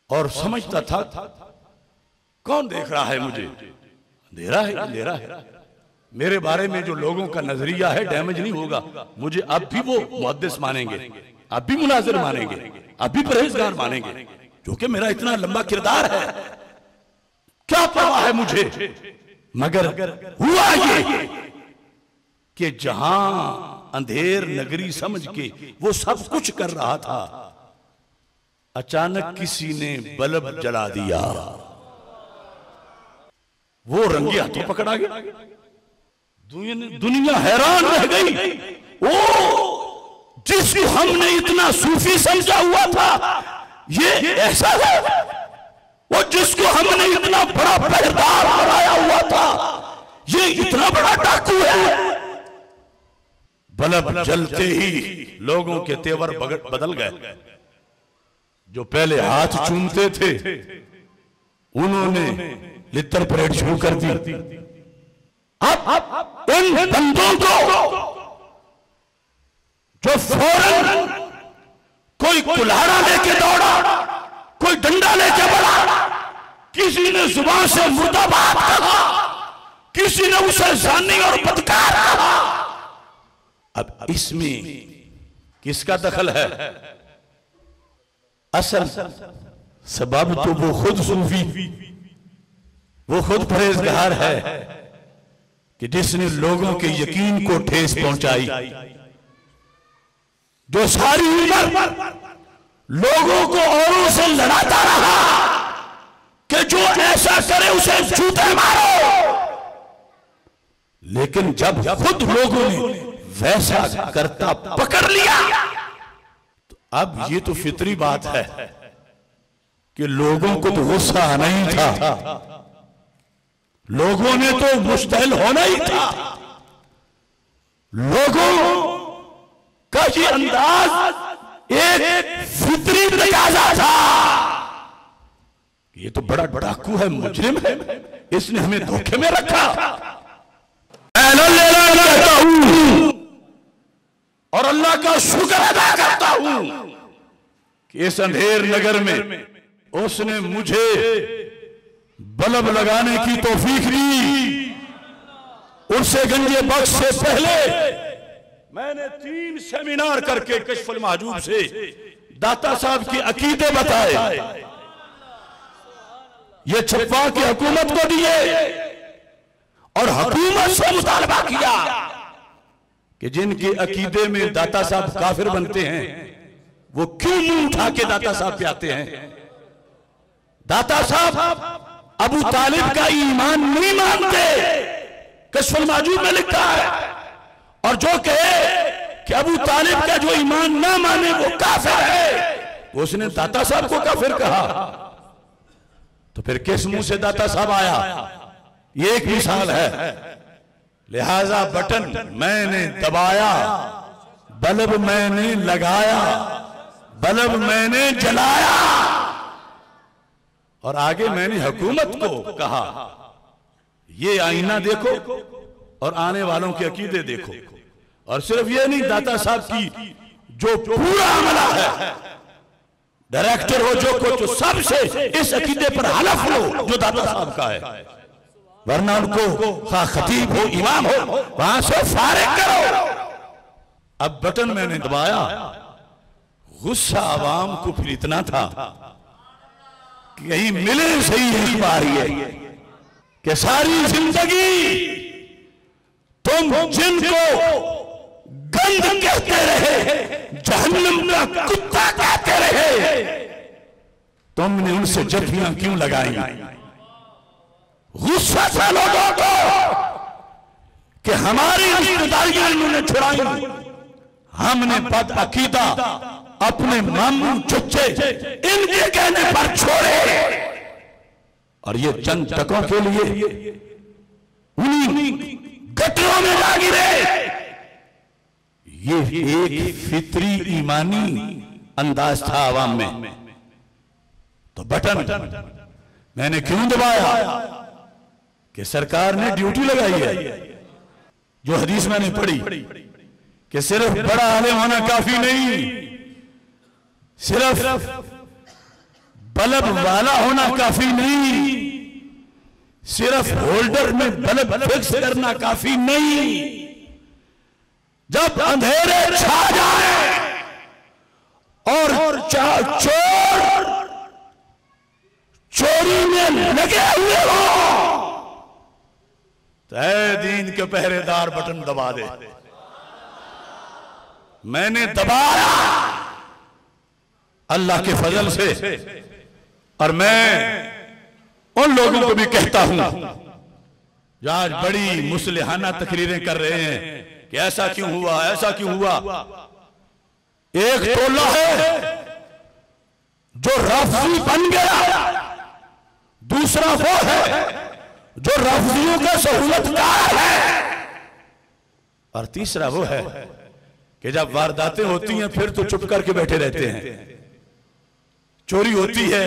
और समझता था कौन देख रहा है मुझे, अंधेरा है, अंधेरा है। मेरे बारे में जो लोगों का नजरिया है डैमेज नहीं होगा, मुझे अब भी वो मुहद्दिस मानेंगे, अब भी मुनाजिर मानेंगे, अब भी परहेजगार मानेंगे, क्योंकि मेरा इतना लंबा किरदार है। क्या परवाह है मुझे। मगर हुआ ये कि जहां अंधेर नगरी समझ के वो सब कुछ कर रहा था, अचानक किसी ने बल्ब जला दिया। वो रंगे हाथों पकड़ा गया। दुनिया हैरान रह गई। ओ जिसको हमने इतना सूफी समझा हुआ था ये ऐसा है, वो जिसको हमने इतना बड़ा पहरेदार बनाया हुआ था ये इतना बड़ा डाकू है। बल्ब जलते ही लोगों के तेवर बदल गए। जो पहले हाथ चूमते थे उन्होंने लित्तर परेड शुरू कर दी। अब उन बंदों को जो फौरन कोई कुल्हाड़ा लेके दौड़ा, कोई डंडा लेके बढ़ा, किसी ने जुबान से मुर्दाबाद कहा, किसी ने उसे जानी और बदकार कहा। अब इसमें किसका दखल है? असल सबब तो वो खुद सूफी, वो खुद परहेजगार है कि जिसने लोगों के यकीन को ठेस पहुंचाई, जो सारी उम्र लोगों को औरों से लड़ाता रहा कि जो ऐसा करे उसे जूते मारो, लेकिन जब खुद लोगों ने वैसा करता पकड़ लिया तो अब ये तो फितरी बात है कि लोगों को तो गुस्सा आना ही था, लोगों ने तो मुस्तहिल होना ही था। लोगों का ये अंदाज एक फितरी तकाजा था। ये तो बड़ा डाकू है, मुजरिम है, इसने हमें धोखे में रखा। मैं कहता हूं और अल्लाह का शुक्र अदा करता हूं कि इस अंधेर नगर में उसने मुझे बल्ब लगाने की तौफीक दी। उनसे गंजे बख्श से पहले मैंने 3 सेमिनार करके कश्फुल महजूब से दाता साहब के अकीदे बताए, ये छपवा के हुकूमत को दिए और हुकूमत से मुतालबा किया कि जिनके अकीदे में दाता साहब काफिर बनते हैं वो क्यों मुंह उठा के दाता साहब पे आते हैं। दाता साहब अबू तालिब का ईमान नहीं मानते, कश्फुल महजूब में लिखा है, और जो कहे कि अबू तालिब का जो ईमान ना माने वो काफिर है, उसने दाता साहब को काफिर कहा। तो फिर किस मुंह से दाता साहब आया? ये एक मिसाल है। लिहाजा बटन मैंने दबाया, बल्ब मैंने लगाया, बल्ब मैंने जलाया, और आगे मैंने हुकूमत को कहा ये आईना देखो और आने वालों के अकीदे देखो। और सिर्फ ये नहीं, दाता साहब की जो पूरा अमला है, डायरेक्टर हो जो कुछ, सबसे इस अकीदे पर हलफ लो जो दाता साहब का है, वरना उनको खतीब हो, इमाम हो, वहां से फारिग करो। अब बटन मैंने दबाया, गुस्सा आवाम को फिर इतना था कि कहीं मिले सही एक बार ये कि सारी जिंदगी तुम जिनको गंद कहते रहे, जहन्नम का कुत्ता कहते रहे, तुमने उनसे जफ्फियां क्यों लगाई? गुस्सा था लोगों को कि हमारी रिश्तेदारियां इन्होंने छुड़ाई, हमने बद अकीदा अपने मामू चुच्चे इनके कहने पर छोड़े, और ये चंद टकों के लिए उन्हीं गटरों में जा गिरे। ये एक फितरी ईमानी अंदाज था आवाम में। तो बटन मैंने क्यों दबाया कि सरकार ने ड्यूटी लगाई है। जो हदीस मैंने पढ़ी कि सिर्फ बड़ा आलिम होना काफी नहीं, सिर्फ बल्ब वाला होना काफी नहीं, सिर्फ होल्डर में बल्ब फिक्स करना काफी नहीं। जब अंधेरे छा जाए और चोर चोरी में लगे हुए हो तो ऐ दीन के पहरेदार बटन दबा दे। मैंने दबाया अल्लाह के फजल से, और मैं उन लोगों को भी कहता हूं जो आज बड़ी मुसलिहाना तकरीरें कर रहे हैं कि ऐसा क्यों हुआ, ऐसा क्यों हुआ। एक टोला है जो रफ्जी बन गया, दूसरा वो है जो रफ्जियों का सहूलतकार है, और तीसरा वो है कि जब वारदातें होती हैं फिर तो चुप करके बैठे रहते हैं। चोरी होती है,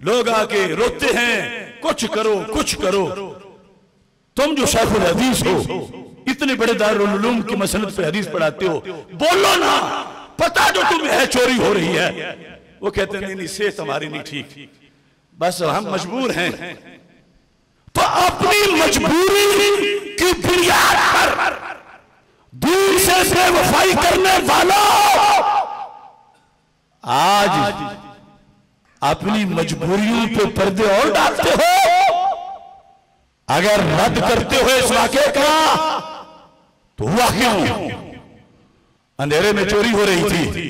लोग आके रोते हैं, कुछ करो कुछ करो। तुम जो शेखुल हदीस हो, इतने बड़े दारुल उलूम की मसनद पे हदीस पढ़ाते हो, बोलो ना, पता जो तुम्हें है चोरी हो रही है। वो कहते हैं नहीं सेहत हमारी नहीं ठीक, बस हम मजबूर हैं। तो अपनी मजबूरी की बुनियाद पर दीन से बेवफाई करने वालों, आज अपनी मजबूरियों पे पर्दे और डालते हो। अगर रद्द करते हो इस वाक़े का तो हुआ क्यों? अंधेरे में चोरी हो रही थी,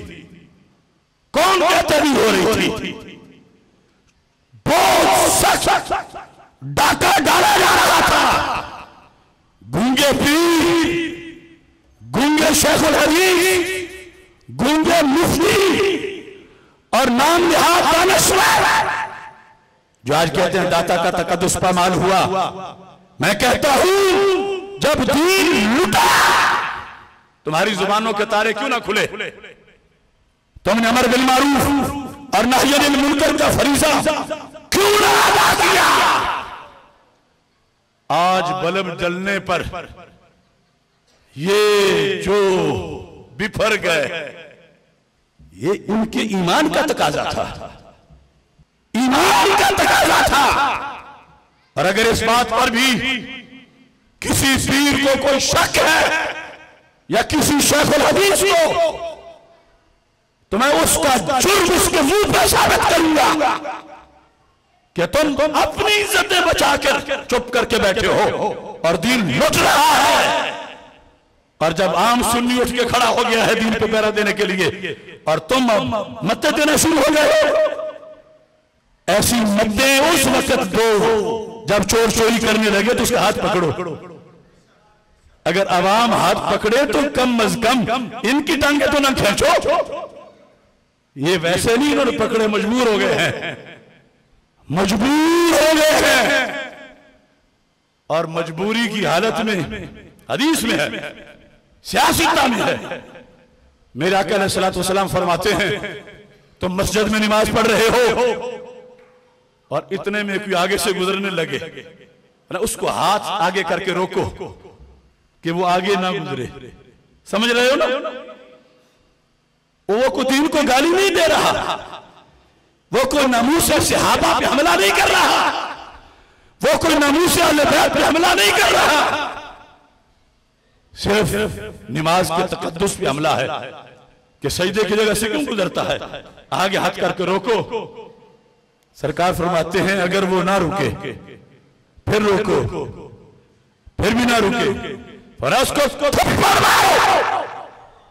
कौन कहता नहीं हो रही थी? बहुत सख्त डाका डाला जा रहा था। गूंगे पीर, गूंगे शेखुल हदीस, गूंगे मुफ्ती और नाम निहाद दानिशवर जो आज कहते हैं दाता का तकद्दुस पामाल हुआ। मैं कहता हूं जब दीन लुटा, तुम्हारी जुबानों के तारे क्यों ना खुले? तुमने अमर बिल मारूफ और नही अनिल मुनकर का फरीज़ा क्यों ना अदा किया? आज बल्ब जलने पर ये जो बिफर गए, ये इनके ईमान का तकाजा था, ईमान का तकाजा था। और अगर इस बात पर भी किसी पीर को कोई शक है या किसी शेखुल हदीस को, तो मैं उसका जुर्म उसके मुंह पे साबित करूंगा कि तुम अपनी इज्जतें बचाकर चुप करके बैठे हो और दीन लुट रहा है। और जब आम सुन्नी उठ के खड़ा हो गया है दीन पे पहरा देने के लिए, और तुम मत्ते देना शुरू हो गए। ऐसी मत्ते उस वक्त दो जब चोर चोरी करने लगे तो उसका हाथ पकड़ो। अगर अवाम हाथ पकड़े तो कम अज कम इनकी टांगे तो ना खींचो। ये वैसे नहीं, इन्होंने पकड़े, मजबूर हो गए हैं, मजबूर हो गए हैं। और मजबूरी की हालत में हदीस में है, सियासत में है। मेरे आका अलैहिस्सलातु वस्सलाम फरमाते हैं तुम मस्जिद में नमाज पढ़ रहे हो और इतने में कोई आगे से गुजरने लगे, उसको हाथ आगे करके रोको कि वो आगे ना गुजरे। समझ रहे हो ना? वो कोई दीन को गाली नहीं दे रहा, वो कोई नामूस सहाबा पे हमला नहीं कर रहा, वो कोई नामूस अहले बैत पे हमला नहीं कर रहा, सिर्फ नमाज के तकद्दुस पे हमला है कि सजदे की जगह से क्यों गुजरता है। आगे हाथ करके रोको। सरकार फरमाते हैं अगर वो ना रुके फिर रोको, फिर भी ना रुके और उसको थप्पड़ मारो,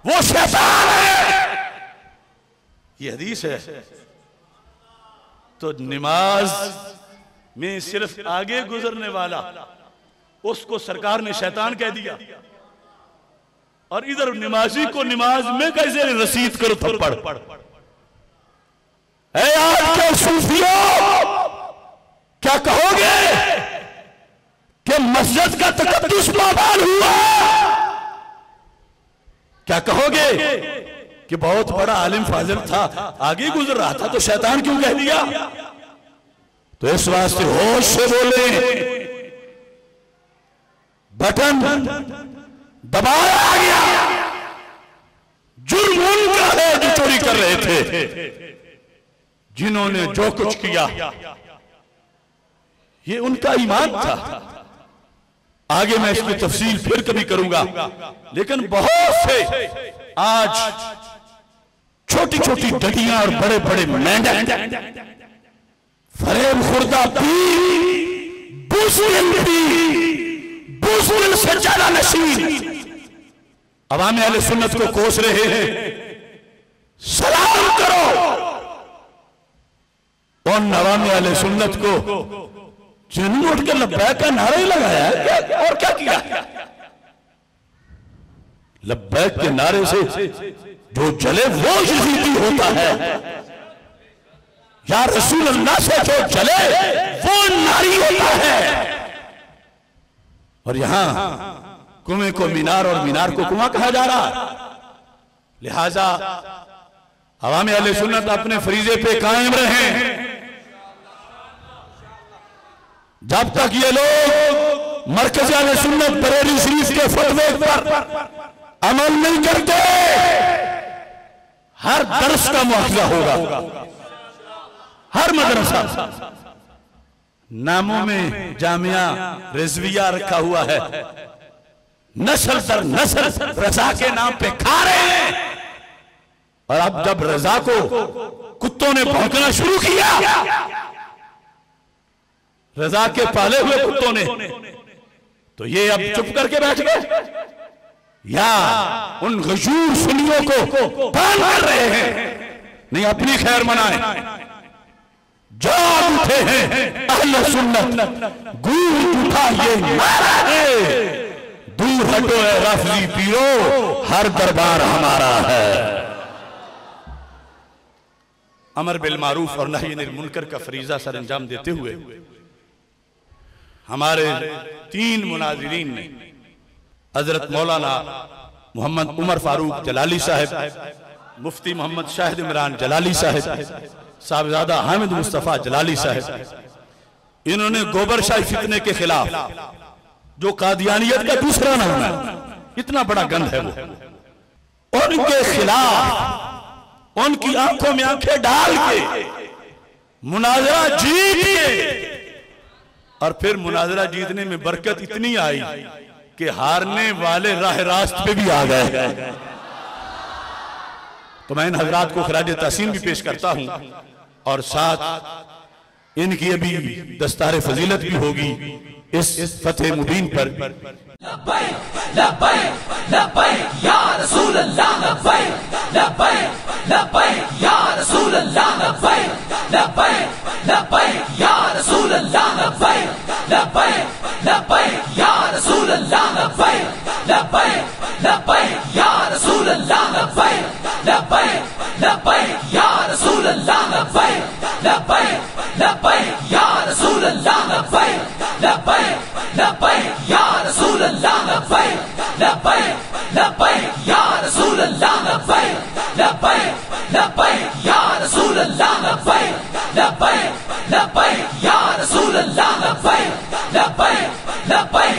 वो शैतान है। ये हदीस है। तो नमाज में सिर्फ आगे गुजरने वाला, उसको सरकार ने शैतान कह दिया, और इधर नमाजी को नमाज में कैसे रसीद करो थप्पड़। आज के सूफियों क्या कहोगे कि मस्जिद का तकद्दुस पामाल हुआ? क्या कहोगे कि बहुत बड़ा आलिम फाजिल था, आगे गुजर रहा था तो शैतान क्यों कह दिया? तो इस वास्ते होश से बोले, बटन दबाया गया। जुर्म उनका है जो चोरी कर रहे थे, जिन्होंने जो कुछ किया ये उनका ईमान था। आगे मैं इसकी तफसील फिर कभी करूंगा, लेकिन बहुत से आज छोटी छोटी डटियां और बड़े बड़े मेंढक फरेब खुर्दा बुज़दिल से ज्यादा नशीन अवाम अहले सुन्नत को कोस रहे हैं। सलाम करो उन अवाम अहले सुन्नत को जिन्होंने उठ के लब्बैक का नारा ही लगाया है और क्या किया। लब्बैक के नारे से जो जले वो यजीदी होता है, या रसूल अल्लाह से जो जले वो नारी होता है। और यहां कुएं को मीनार और मीनार को कुआं कहा जा रहा। लिहाजा अवाम अहले सुन्नत अपने फरीजे पे कायम रहें। जब तक ये लोग मरकज़ अहले सुन्नत बरेली शरीफ के फतवे पर अमल नहीं करते, हर दर्स का मुआवजा होगा। हर मदरसा नामों में जामिया रिजविया रखा हुआ है, नस्ल दर नस्ल रजा के नाम पे खा रहे हैं। और अब जब रजा को कुत्तों ने भौंकना शुरू किया, रजा के पाले हुए कुत्तों ने, तो ये अब चुप करके बैठ गए या उन गजूर सुन्नियों को बांध कर रहे हैं। नहीं, अपनी खैर मनाए। जाग उठे हैं अहले सुन्नत, गूंज उठा ये नारा है, दूर हटो है रफजी पीरो, हर दरबार हमारा है। अमर बिल मारूफ और नही अनिल मुनकर का फरीजा सर अंजाम देते हुए हमारे 3 मुनाजिरीन ने हजरत मौलाना मोहम्मद उमर फारूक जलाली साहब, मुफ्ती मोहम्मद शाहिद इमरान जलाली साहब, साहबजादा हामिद मुस्तफा जलाली साहब, इन्होंने गोबर शाही फितने के खिलाफ, जो कादियानियत का दूसरा नाम है, इतना बड़ा गंध है वो, उनके खिलाफ उनकी आंखों में आंखें डाल के मुनाजरा जीत के, और फिर मुनाजरा जीतने में बरकत इतनी आई कि हारने वाले राह रास्त पे भी आ गए। तो मैं इन हजरात को खराज तहसीन भी पेश करता हूं, और साथ इनकी अभी दस्तार फजीलत भी होगी इस फतेह मुबीन पर। लब्बैक लब्बैक लब्बैक या रसूल अल्लाह, लब्बैक लब्बैक लब्बैक या रसूल अल्लाह, लब्बैक लब्बैक लब्बैक या रसूल अल्लाह, लब्बैक लब्बैक लब्बैक या रसूल अल्लाह, लब्बैक लब्बैक लब्बैक या रसूल अल्लाह, लब्बैक लब्बैक लब्बैक या रसूल अल्लाह, लब्बैक लब्बैक लब्बैक या रसूल अल्लाह, लब्बैक लब्बैक लब्बैक या रसूल अल्लाह, लब्बैक लब्बैक लब्बैक या रसूल अल्लाह, लब्बैक लब्बैक लब्बैक या रसूल अल्लाह, लब्बैक लब्बैक लब्बैक या रसूल अल्लाह, लब्बैक लब्बैक लब्बैक